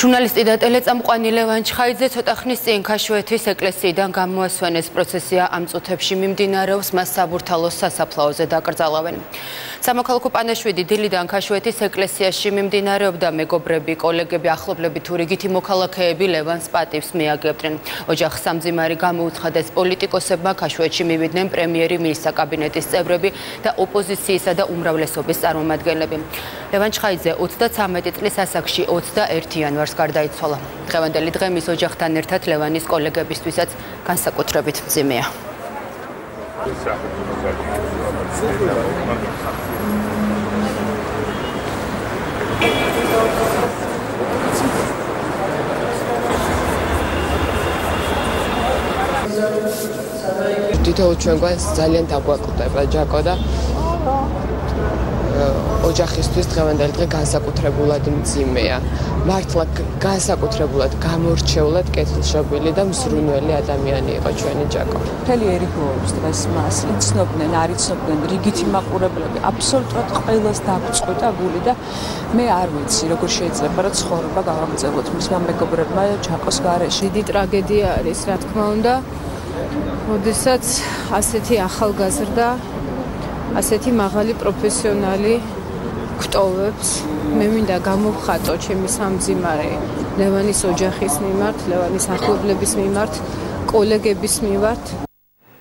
ჟურნალისტი და ტელეწამყვანი ლევან ჩხაიძე ცოტა ხნის წინ ქაშვეთის ეკლესიიდან გამოასვენეს პროცესია ამ წუთებში მიმდინარეობს, მას საბურთალოს სასაფლაოზე დაკრძალავენ. სამოქალაქო პანაშვიდი დილიდან ქაშვეთის ეკლესიაში მიმდინარეობდა, მეგობრები, კოლეგები, ახლობლები თუ რიგითი მოქალაქეები ლევანს პატივს მიაგებდნენ. ოჯახს სამძიმარი გამოუცხადეს პოლიტიკოსებმა, ქაშვეთში მივიდნენ პრემიერი, მინისტრთა კაბინეტის წევრები და ოპოზიციისა და უმრავლესობის წარმომადგენლები. ლევან ჩხაიძე 33 წლის ასაკში 21 იანვარს გარდაიცვალა. დღევანდელი დღე მის ოჯახთან ერთად ლევანის კოლეგებისთვისაც განსაკუთრებით მძიმეა. თითოეულ ჩვენგვარს ძალიან დაგვაკვირდება ჯაკო და ოჯახისთვის დღევანდელი დღე განსაკუთრებულად მძიმეა. მართლა განსაკუთრებულად გამორჩეულად კეთილშობილი და მზრუნველი ადამიანი იყო ჩვენი ჯაკო. მთელი ერიგოებს დღეს მას იცნობდნენ, არ იცნობდნენ რიგითი მაყურებლები, აბსოლუტურად ყველას დაგვწყვიტა გული და მე არ ვიცი როგორ შეიძლება რა ცხოვრება გავაგრძელოთ მისმა მეგობრებმა ჯაკოს გარეშე. დიდი ტრაგედია არის, რა თქმა უნდა. როდესაც ასეთი ახალგაზრდა, ასეთი მაღალი პროფესიონალი გვტოვებს, მე მინდა გამოვხატო ჩემი სამძიმარე ლევანის ოჯახის მიმართ, ლევანის ახლობლების მიმართ, კოლეგების მიმართ.